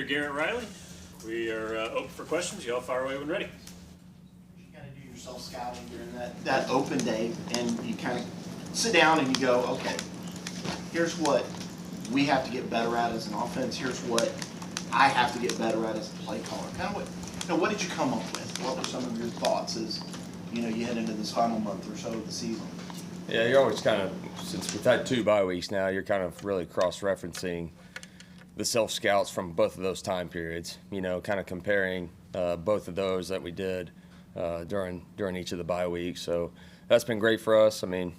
Garrett Riley. We are open for questions. You all fire away when ready. You kind of do your self-scouting during that open day, and you kind of sit down and you go, okay, here's what we have to get better at as an offense. Here's what I have to get better at as a play caller. Kind of what did you come up with? What were some of your thoughts as you head into this final month or so of the season? Yeah, you're always kind of, since we've had 2 bye weeks now, you're kind of really cross-referencing the self-scouts from both of those time periods, kind of comparing both of those that we did during each of the bye weeks. So that's been great for us. I mean,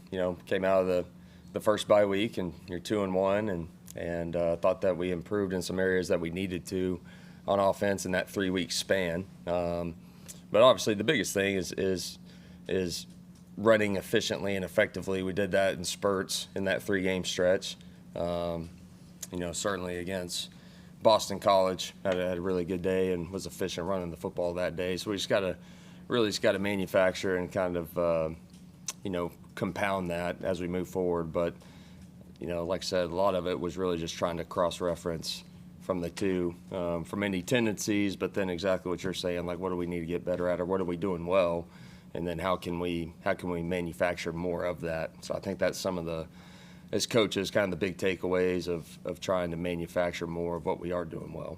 came out of the first bye week and you're 2-1 and thought that we improved in some areas that we needed to on offense in that 3-week span. But obviously the biggest thing is running efficiently and effectively. We did that in spurts in that 3-game stretch. Certainly against Boston College, had a really good day and was efficient running the football that day. So we just got to manufacture and kind of, compound that as we move forward. But, like I said, a lot of it was really just trying to cross-reference from the 2, from any tendencies, but then exactly what you're saying, like what do we need to get better at or what are we doing well? And then how can we manufacture more of that? So I think that's some of the, as coaches, kind of the big takeaways of trying to manufacture more of what we are doing well.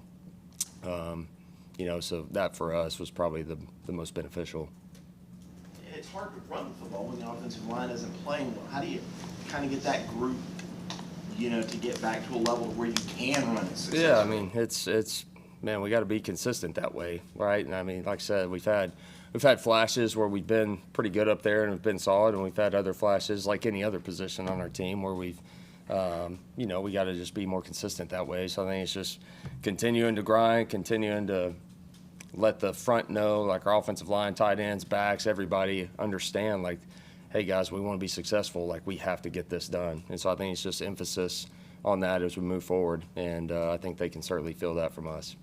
So that for us was probably the most beneficial. It's hard to run the football when the offensive line isn't playing well. How do you kind of get that group, to get back to a level where you can run it successfully? Yeah, I mean, it's man, we got to be consistent that way, right? And I mean, like I said, we've had flashes where we've been pretty good up there and we've been solid, and we've had other flashes like any other position on our team where we've, we got to just be more consistent that way. So I think it's just continuing to grind, continuing to let the front know, like our offensive line, tight ends, backs, everybody understand, like, hey guys, we want to be successful. Like we have to get this done. And so I think it's just emphasis on that as we move forward, and I think they can certainly feel that from us.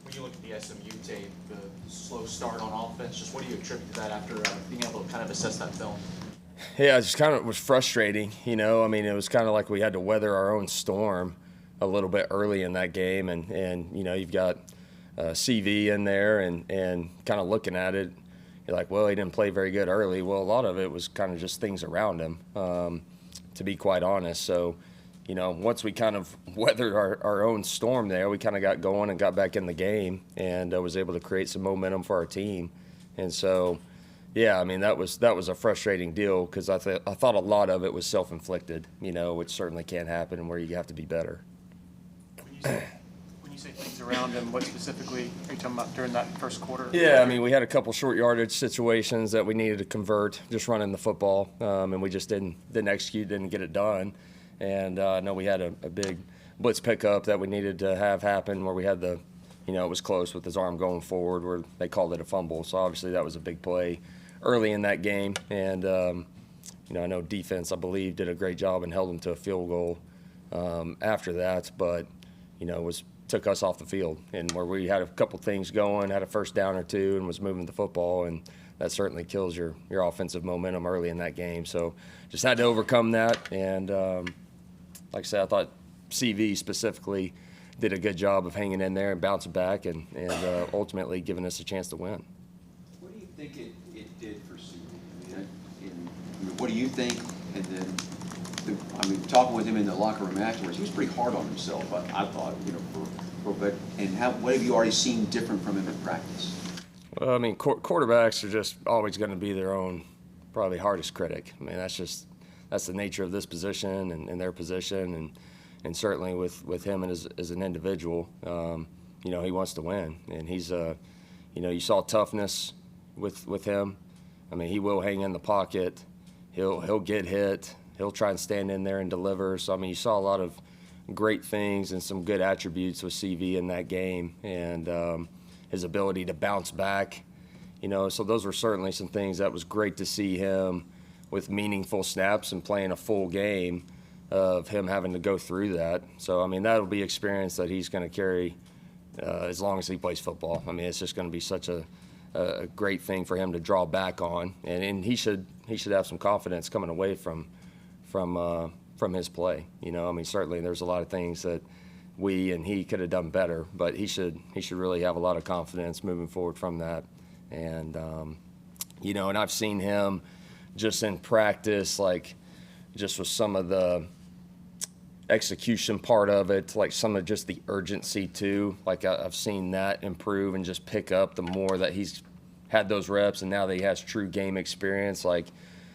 When you look at the SMU tape, the slow start on offense, just what do you attribute to that after being able to kind of assess that film? Yeah, it just kind of was frustrating, I mean, it was kind of like we had to weather our own storm a little bit early in that game, and you've got CV in there and kind of looking at it, you're like, well, he didn't play very good early. Well, a lot of it was kind of just things around him, to be quite honest. So, once we kind of weathered our own storm there, we kind of got going and got back in the game and was able to create some momentum for our team. And so, yeah, I mean, that was a frustrating deal because I thought a lot of it was self-inflicted, which certainly can't happen and where you have to be better. When you say things around him, what specifically are you talking about during that first quarter? Yeah, I mean, we had a couple short yardage situations that we needed to convert, just running the football, and we just didn't execute, didn't get it done. And I know we had a big blitz pickup that we needed to have happen where we had it was close with his arm going forward where they called it a fumble. So obviously that was a big play early in that game. And, I know defense, I believe, did a great job and held them to a field goal after that. But, took us off the field. And where we had a couple things going, had a first down or 2 and was moving the football, and that certainly kills your offensive momentum early in that game. So just had to overcome that. And, like I said, I thought CV specifically did a good job of hanging in there and bouncing back and ultimately giving us a chance to win. What do you think it did for CV? What do you think? And then, talking with him in the locker room afterwards, he was pretty hard on himself, I thought, what have you already seen different from him in practice? Well, I mean, quarterbacks are just always going to be their own probably hardest critic. I mean, that's the nature of this position and their position, and certainly with him and as an individual, he wants to win, and he's you saw toughness with him. I mean, he will hang in the pocket, he'll get hit, he'll try and stand in there and deliver. So I mean, you saw a lot of great things and some good attributes with CV in that game, and his ability to bounce back. So those were certainly some things that was great to see him with meaningful snaps and playing a full game of him having to go through that. So, I mean, that'll be experience that he's going to carry as long as he plays football. I mean, it's just going to be such a great thing for him to draw back on, and he should have some confidence coming away from his play. I mean, certainly there's a lot of things that we and he could have done better, but he should really have a lot of confidence moving forward from that. And and I've seen him just in practice, like just with some of the execution part of it, like some of just the urgency too. Like I've seen that improve and just pick up the more that he's had those reps, and now that he has true game experience, like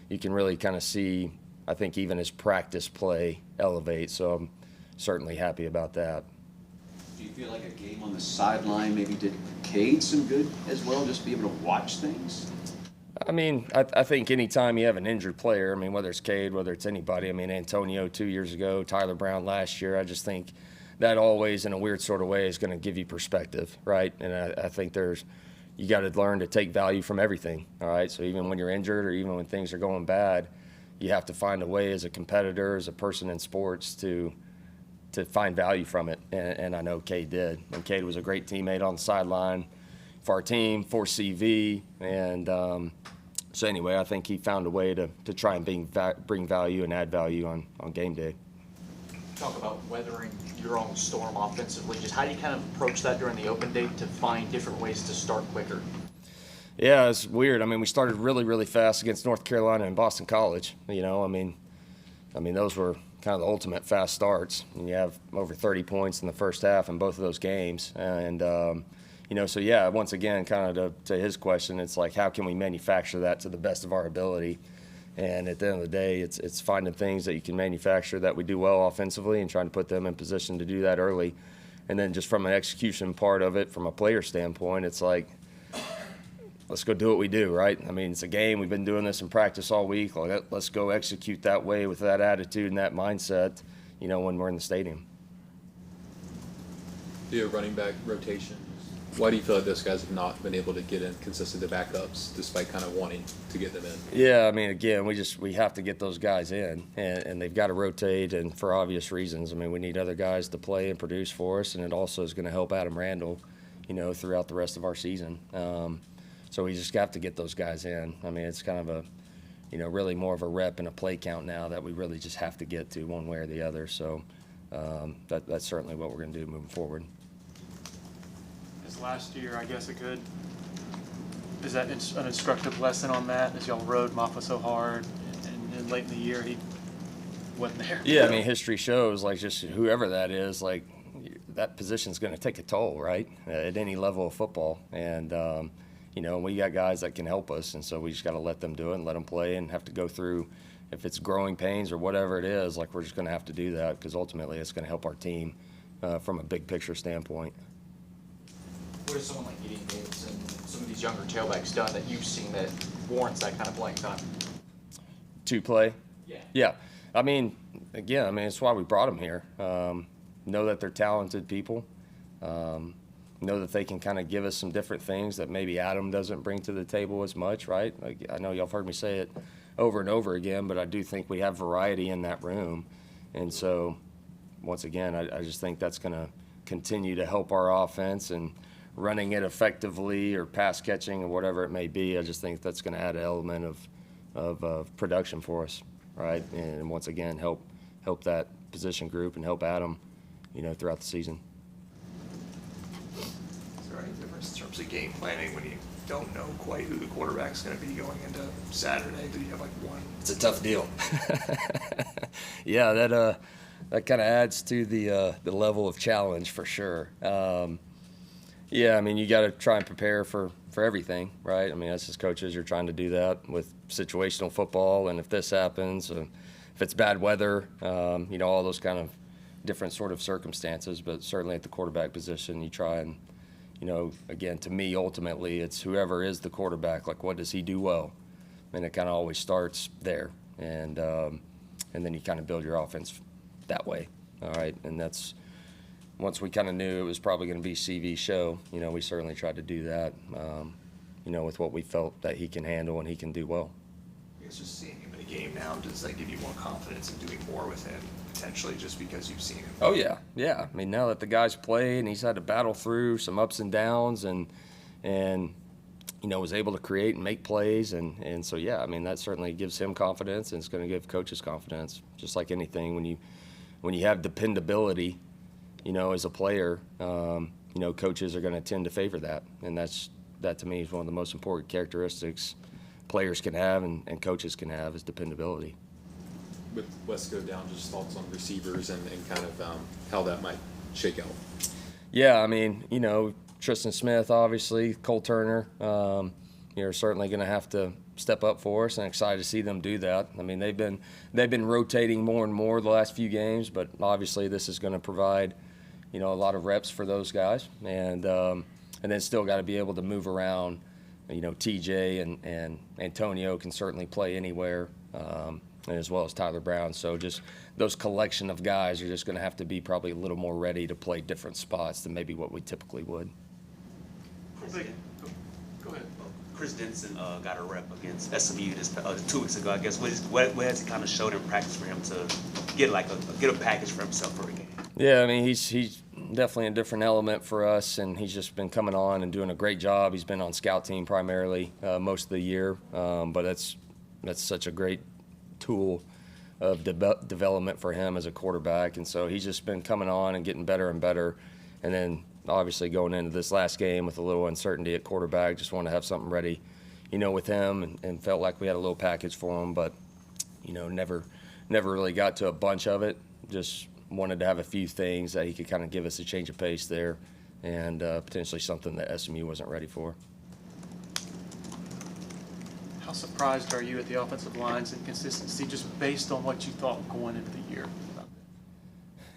you can really kind of see, I think, even his practice play elevate. So I'm certainly happy about that. Do you feel like a game on the sideline maybe did Cade some good as well, just be able to watch things? I mean, I think anytime you have an injured player, I mean, whether it's Cade, whether it's anybody, I mean, Antonio 2 years ago, Tyler Brown last year, I just think that always, in a weird sort of way, is going to give you perspective, right? And I think you got to learn to take value from everything, all right? So even when you're injured or even when things are going bad, you have to find a way as a competitor, as a person in sports, to find value from it. And I know Cade did. And Cade was a great teammate on the sideline for our team, for CV. And so anyway, I think he found a way to try and bring value and add value on game day. Talk about weathering your own storm offensively. Just how do you kind of approach that during the open day to find different ways to start quicker? Yeah, it's weird. I mean, we started really, really fast against North Carolina and Boston College. I mean, those were kind of the ultimate fast starts. And you have over 30 points in the first half in both of those games. And, so yeah, once again, kind of to his question, it's like, how can we manufacture that to the best of our ability? And at the end of the day, it's finding things that you can manufacture that we do well offensively and trying to put them in position to do that early. And then just from an execution part of it, from a player standpoint, it's like, let's go do what we do, right? I mean, it's a game. We've been doing this in practice all week. Let's go execute that way with that attitude and that mindset, when we're in the stadium. Do your running back rotation? Why do you feel like those guys have not been able to get in consistent backups despite kind of wanting to get them in? Yeah, I mean, again, we have to get those guys in, and they've got to rotate, and for obvious reasons. I mean, we need other guys to play and produce for us, and it also is going to help Adam Randall, throughout the rest of our season. So we just have to get those guys in. I mean, it's kind of a, really more of a rep and a play count now that we really just have to get to one way or the other. So that's certainly what we're going to do moving forward. As last year, I guess is that an instructive lesson on that, as y'all rode Maffa so hard and late in the year he wasn't there? Yeah, I mean, history shows, like, just whoever that is, like, that position's going to take a toll, right, at any level of football. And, we got guys that can help us, and so we just got to let them do it and let them play and have to go through, if it's growing pains or whatever it is, like, we're just going to have to do that because ultimately it's going to help our team from a big picture standpoint. What has someone like Gideon Davidson and some of these younger tailbacks done that you've seen that warrants that kind of playing time? To play? Yeah. Yeah. I mean, again, it's why we brought them here. Know that they're talented people. Know that they can kind of give us some different things that maybe Adam doesn't bring to the table as much, right? Like, I know y'all have heard me say it over and over again, but I do think we have variety in that room. And so, once again, I just think that's going to continue to help our offense and running it effectively or pass catching or whatever it may be. I just think that's going to add an element of production for us, right? And once again, help that position group and help Adam, throughout the season. Is there any difference in terms of game planning when you don't know quite who the quarterback's going to be going into Saturday? Do you have like one? It's a tough deal. Yeah, that kind of adds to the level of challenge for sure. Yeah, I mean, you got to try and prepare for everything, right? I mean, as coaches, you're trying to do that with situational football, and if this happens, if it's bad weather, all those kind of different sort of circumstances. But certainly at the quarterback position, you try and, again, to me, ultimately, it's whoever is the quarterback, like, what does he do well? And it kind of always starts there, and then you kind of build your offense that way, all right? And that's, once we kind of knew it was probably going to be CV's show, we certainly tried to do that, with what we felt that he can handle and he can do well. I guess just seeing him in a game now, does that give you more confidence in doing more with him, potentially, just because you've seen him? Oh, yeah. I mean, now that the guy's played and he's had to battle through some ups and downs and was able to create and make plays. And so, yeah, I mean, that certainly gives him confidence, and it's going to give coaches confidence. Just like anything, when you have dependability as a player, coaches are going to tend to favor that. And that to me is one of the most important characteristics players can have and coaches can have is dependability. With Wesco down, just thoughts on receivers and kind of how that might shake out. Yeah, I mean, Tristan Smith, obviously, Cole Turner, are certainly going to have to step up for us, and excited to see them do that. I mean, they've been rotating more and more the last few games, but obviously this is going to provide, a lot of reps for those guys, and then still got to be able to move around. TJ and Antonio can certainly play anywhere, and as well as Tyler Brown. So just those collection of guys are just going to have to be probably a little more ready to play different spots than maybe what we typically would. Go ahead. Chris Denson got a rep against SMU 2 weeks ago. I guess what has he kind of showed in practice for him to get a package for himself for a game? Yeah, I mean he's definitely a different element for us, and he's just been coming on and doing a great job. He's been on scout team primarily most of the year, but that's such a great tool of development for him as a quarterback, and so he's just been coming on and getting better and better, and then obviously going into this last game with a little uncertainty at quarterback, just want to have something ready, with him, and felt like we had a little package for him, but never really got to a bunch of it. Just wanted to have a few things that he could kind of give us a change of pace there, and potentially something that SMU wasn't ready for. How surprised are you at the offensive line's inconsistency, just based on what you thought going into the year?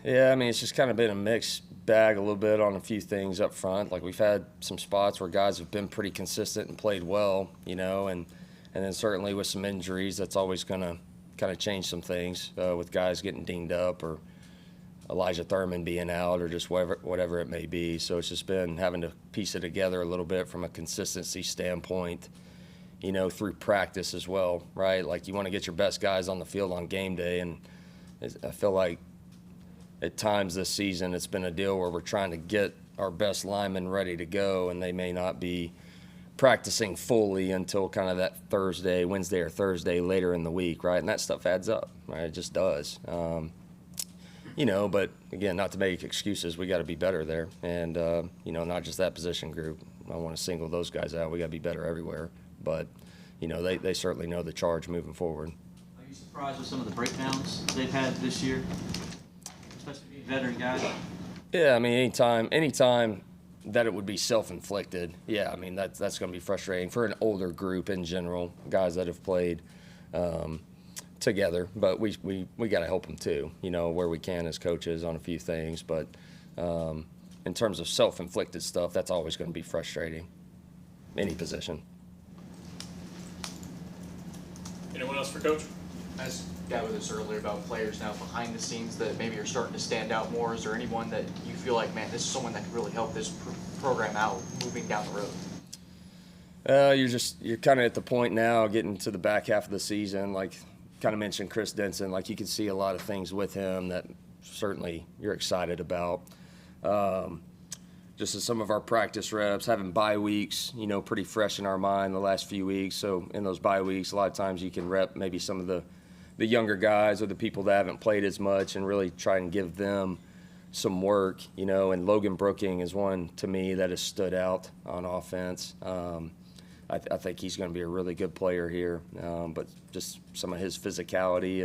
Yeah, I mean, it's just kind of been a mixed bag a little bit on a few things up front. Like, we've had some spots where guys have been pretty consistent and played well, and then certainly with some injuries, that's always going to kind of change some things with guys getting dinged up or Elijah Thurman being out or just whatever it may be. So it's just been having to piece it together a little bit from a consistency standpoint, through practice as well, right? Like, you want to get your best guys on the field on game day, and I feel like at times this season it's been a deal where we're trying to get our best linemen ready to go, and they may not be practicing fully until kind of that Wednesday or Thursday later in the week, right? And that stuff adds up, right? It just does. But again, not to make excuses, we got to be better there. And, not just that position group. I want to single those guys out. We got to be better everywhere. But, they certainly know the charge moving forward. Are you surprised with some of the breakdowns they've had this year, especially veteran guys? Yeah, I mean, anytime that it would be self-inflicted, yeah, I mean, that's going to be frustrating for an older group in general, guys that have played together. But we got to help them too, where we can as coaches on a few things. But in terms of self-inflicted stuff, that's always going to be frustrating, any position. Anyone else for Coach? I just got with us earlier about players now behind the scenes that maybe are starting to stand out more. Is there anyone that you feel like, man, this is someone that could really help this program out moving down the road? You're kind of at the point now, getting to the back half of the season, like kind of mentioned Chris Denson, like you can see a lot of things with him that certainly you're excited about. Just as some of our practice reps, having bye weeks, pretty fresh in our mind the last few weeks. So in those bye weeks, a lot of times you can rep maybe some of the younger guys or the people that haven't played as much and really try and give them some work, and Logan Brooking is one to me that has stood out on offense. I think he's going to be a really good player here, but just some of his physicality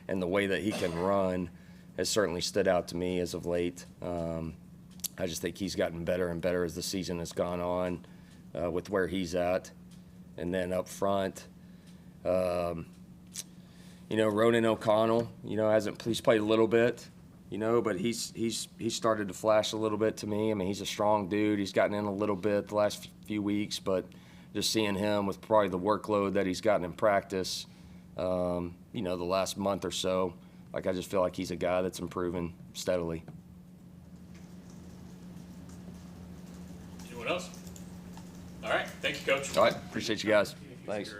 and the way that he can run has certainly stood out to me as of late. I just think he's gotten better and better as the season has gone on with where he's at. And then up front, Ronan O'Connell, he's played a little bit, but he's started to flash a little bit to me. I mean, he's a strong dude. He's gotten in a little bit the last few weeks, but just seeing him with probably the workload that he's gotten in practice, the last month or so, like I just feel like he's a guy that's improving steadily. Anyone else? All right. Thank you, Coach. All right. Appreciate you guys. Thanks.